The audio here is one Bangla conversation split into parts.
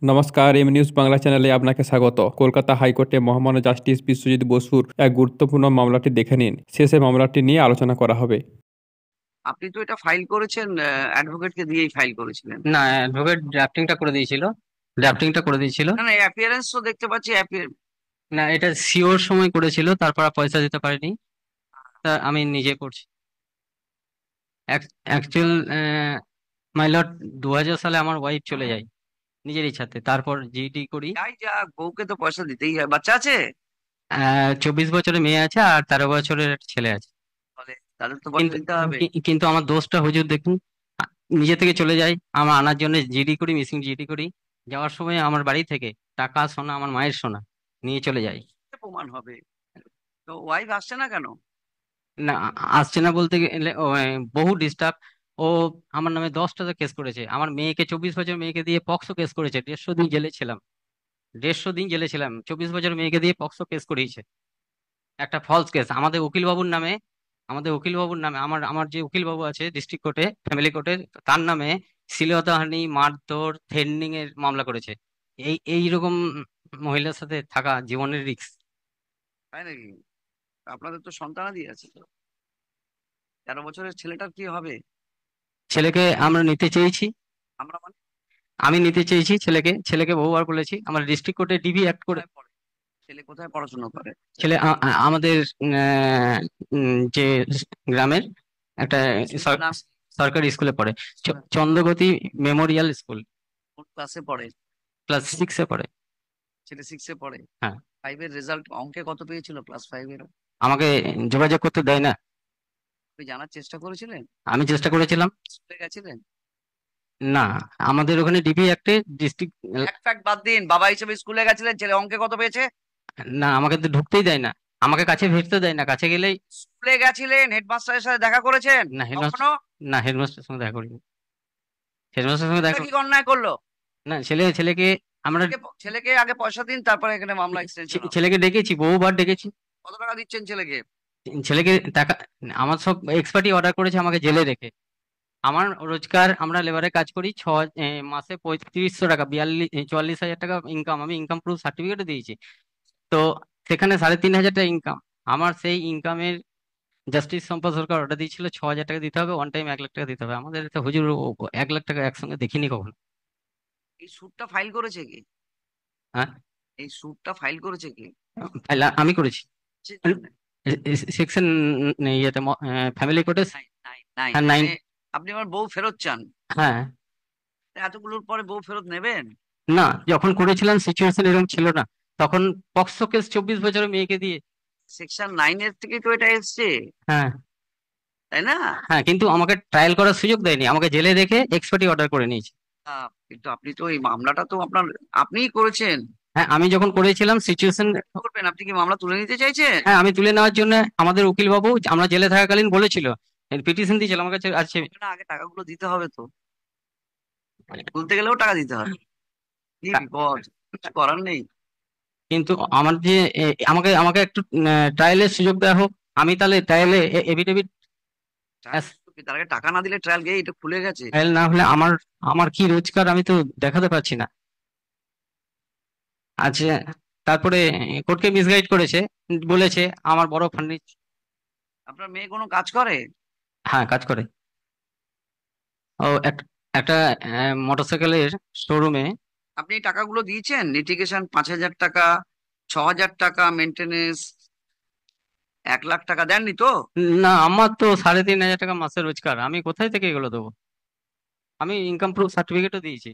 নমস্কার, এম নিউজ বাংলা চ্যানেলে আপনাকে স্বাগত। কলকাতা হাইকোর্টে মহামান্য জাস্টিস বিশ্বজিৎ বসুর এক গুরুত্বপূর্ণ মামলাটি দেখে নিন। শেষে মামলাটি নিয়ে আলোচনা করা হবে। আপনি তো এটা ফাইল করেছেন, অ্যাডভোকেটকে দিয়েই ফাইল করেছিলেন। না, অ্যাডভোকেট ড্রাফটিংটা করে দিয়েছিল। না না, অ্যাপিয়ারেন্স তো দেখতে পাচ্ছি না, এটা সিওর সময় করেছিল, তারপর আর পয়সা দিতে পারিনি। তা আমি নিজে করছি। অ্যাকচুয়াল মাই লর্ড, 2000 সালে আমার ওয়াইফ চলে যায় নিজের ইচ্ছাতে, তারপর জিডি করি। যাই যা, বউকে তো পয়সা দিতেই হয়। বাচ্চা আছে? 24 বছরের মেয়ে আছে আর 13 বছরের একটা ছেলে আছে। বলে তাদের তো পয়সা কিন্তু দিতে হবে। কিন্তু আমার দোষটা হুজুর দেখুন, আ- নিজে থেকে চলে যাই। আমার আনার জন্য জিডি করি, মিসিং জিডি করি। যাওয়ার সময় আমার বাড়ি থেকে টাকা, সোনা, আমার মায়ের সোনা নিয়ে চলে যায়। এতে প্রমাণ হবে। তো ওয়াইফ আসছে না কেন? না, আসছে না বলতে গেলে বহু ডিস্টার্ব। ও আমার নামে 10টা কেস করেছে। আমার মেয়েকে, 24 বছর মেয়েকে দিয়ে পক্সো কেস করেছে। 150 দিন জেলে ছিলাম। 150 দিন জেলে ছিলাম, 24 বছর মেয়েকে দিয়ে পক্সো কেস করিয়েছে। একটা ফলস কেস আমাদের উকিল বাবুর নামে। আমার আমার যে উকিল বাবু আছে ডিস্ট্রিক্ট কোর্টে, ফ্যামিলি কোর্টে, তার নামে শ্লীলতাহানি, মারধর, থ্রেটনিং এর মামলা করেছে। এইরকম মহিলার সাথে থাকা জীবনের রিস্ক। তাই নাকি? আপনাদের তো সন্তানাদি আছে তো। 13 বছরের ছেলেটার কি হবে? ছেলেকে আমরা নিতে চেয়েছি। আমরা মানে আমি নিতে চেয়েছি ছেলেকে বহুবার বলেছি। আমরা ডিস্ট্রিক্ট কোর্টে ডিভি অ্যাক্ট করে। কোথায় পড়ে? ছেলে কোথায় পড়াশোনা করে? ছেলে আমাদের যে গ্রামের একটা স্কুলের নাম? সরকারি স্কুলে পড়ে। স্কুলের চন্দ্রগতি মেমোরিয়াল স্কুল। কোন ক্লাসে পড়ে? ক্লাস 6-এ পড়ে। ছেলে 6-এ পড়ে। হ্যাঁ। ফাইভের রেজাল্ট অঙ্কে কত পেয়েছিল ক্লাস 5-এর? আমাকে যোগাযোগ করতে দেয় না। আপনি জানার চেষ্টা করেছিলেন? আমি চেষ্টা করেছিলাম। স্কুলে গেছিলেন? না, আমাদের ওখানে ডিবি অ্যাক্টে ডিস্ট্রিক্ট। এক ফ্যাক্ট বাদ দিন, বাবা হিসেবে স্কুলে গেছিলেন, ছেলে অঙ্কে কত পেয়েছে? না, আমাকে তো ঢুকতেই দেয় না। আমাকে কাছে ভিড়তে দেয় না, কাছে গেলেই। স্কুলে গেছিলেন, হেডমাস্টারের সাথে দেখা করেছেন না, হেডমাস্টার। কখনো? না, হেডমাস্টারের সঙ্গে দেখা করিনি। হেডমাস্টারের সঙ্গে এটা দেখা। কি অন্যায় করলো? না, ছেলেকে আমরা ছেলেকে আগে পয়সা দিন, তারপরে এখানে মামলা এক্সটেনশন হবে। ছেলেকে ডেকেছি, বহুবার ডেকেছি। কত টাকা দিচ্ছেন ছেলেকে? ছেলেকে টাকা, আমার সব এক্সপার্টই অর্ডার করেছে আমাকে জেলে রেখে। আমার রোজগার, আমরা লেবারে কাজ করি, মাসে 3500 টাকা, 44,000 টাকা ইনকাম। আমি ইনকাম প্রুফ সার্টিফিকেটও দিয়েছি। তো সেখানে 3,500 টাকা ইনকাম। আমার সেই ইনকামের জাস্টিস সম্পদ সরকার অর্ডার দিয়েছিল 6,000 টাকা দিতে হবে, ওয়ান টাইম 1 লাখ টাকা দিতে হবে। আমাদের তো হুজুর 1 লাখ টাকা একসঙ্গে দেখিনি কখনো। এই স্যুটটা ফাইল করেছে কি? হ্যাঁ। এই স্যুটটা ফাইল করেছে কি? আমি করেছি। কিসের জন্য? সেকশন ইয়েতে, ফ্যামিলি কোর্টে। নাইন নাইন নাইন হ্যাঁ, 9। মানে আপনি আমার বউ ফেরত চান? হ্যাঁ। এতগুলোর পরে বউ ফেরত নেবেন? না, যখন করেছিলাম সিচুয়েশন এরকম ছিল না। তখন পক্সো কেস 24 বছরের মেয়েকে দিয়ে। সেকশন 9 এর থেকে তো এটা এসছে, হ্যাঁ। তাই না? হ্যাঁ, কিন্তু আমাকে ট্রায়াল করার সুযোগ দেয়নি, আমাকে জেলে রেখে এক্সপার্টি অর্ডার করে নিয়েছে। কিন্তু আপনি তো এই মামলাটা তো আপনিই করেছেন। হ্যাঁ, আমি যখন করেছিলাম সিচুয়েশন। কি করবেন? আপনি কি মামলা তুলে নিতে চাইছেন? হ্যাঁ, আমি তুলে নেওয়ার জন্য আমাদের উকিল বাবু, আমরা জেলে থাকাকালীন বলেছিল, পিটিশন দিয়েছিল আমার কাছে আছে। না, আগে টাকাগুলো দিতে হবে তো। তুলতে গেলেও টাকা দিতে হবে। কি বিপদ! কিছু করার নেই। কিন্তু আমার যে আমাকে আমাকে একটু ট্রায়ালের সুযোগ দেওয়া হোক। আমি তাহলে ট্রায়ালে এফিডেভিট। ট্রায়াল? তার আগে টাকা না দিলে ট্রায়াল গিয়ে এটা খুলে গেছে। ট্রায়াল না হলে আমার আমার কি রোজগার আমি তো দেখাতে পারছি না। আচ্ছা, তারপরে কোর্টকে মিসগাইড করেছে, বলেছে আমার বড় ফার্নিচার। আপনার মেয়ে কোনো কাজ করে? হ্যাঁ, কাজ করে। ও একটা মোটরসাইকেলের শোরুমে। আপনি এই টাকাগুলো দিয়েছেন? লিটিগেশন 5,000 টাকা, 6,000 টাকা মেনটেনেন্স, 1 লাখ টাকা দেননি তো? না, আমার তো 3,500 টাকা মাসে রোজগার, আমি কোথায় থেকে এগুলো দেবো? আমি ইনকাম প্রুফ সার্টিফিকেটও দিয়েছি।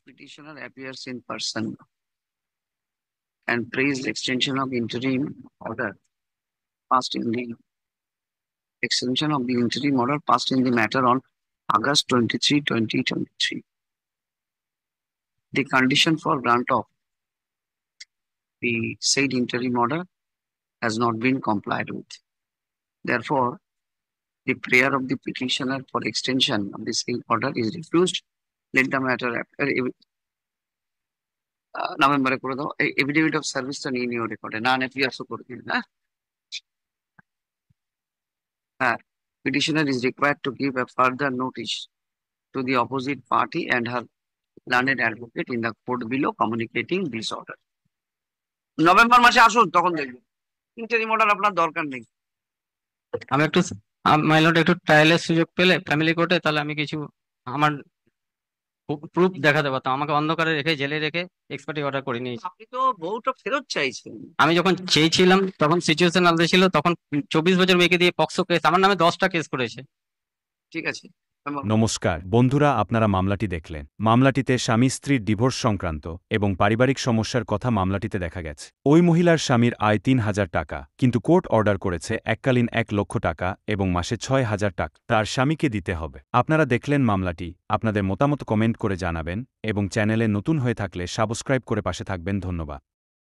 Petitioner appears in person and praised extension of interim order passed in the extension of the interim order passed in the matter on August 23, 2023. The condition for grant of the said interim order has not been complied with. Therefore, the prayer of the petitioner for extension of the said order is refused. Let the matter নভেম্বরে করে দাও। এই এফিডেভিট অফ সার্ভিসটা নিয়ে নিও রেকর্ডে, না নেপিয়ার্সও করে দিন। হ্যাঁ হ্যাঁ, petitioner is required to give a further notice to the opposite party and her learned advocate in the court below communicating this order. November মাসে আসুন, তখন দেখবেন ইন্টারিম অর্ডার আপনার দরকার নেই। আমি একটু মাইলট একটু ট্রায়ালের সুযোগ পেলে ফ্যামিলি কোর্টে, তাহলে আমি কিছু আমার প্রুফ দেখাতে পারতাম। আমাকে অন্ধকারে রেখে জেলে রেখে এক্সপার্টি অর্ডার করে নিয়েছি। আপনি তো বউটা ফেরত চাইছেন। আমি যখন চেয়েছিলাম তখন সিচুয়েশন আলাদা ছিল, তখন 24 বছর মেয়েকে দিয়ে পক্সো কেস, আমার নামে 10টা কেস করেছে। ঠিক আছে, নমস্কার বন্ধুরা, আপনারা মামলাটি দেখলেন। মামলাটিতে স্বামী স্ত্রীর ডিভোর্স সংক্রান্ত এবং পারিবারিক সমস্যার কথা মামলাটিতে দেখা গেছে। ওই মহিলার স্বামীর আয় 3,000 টাকা, কিন্তু কোর্ট অর্ডার করেছে এককালীন 1 লক্ষ টাকা এবং মাসে 6,000 টাকা তার স্বামীকে দিতে হবে। আপনারা দেখলেন মামলাটি। আপনাদের মতামত কমেন্ট করে জানাবেন এবং চ্যানেলে নতুন হয়ে থাকলে সাবস্ক্রাইব করে পাশে থাকবেন। ধন্যবাদ।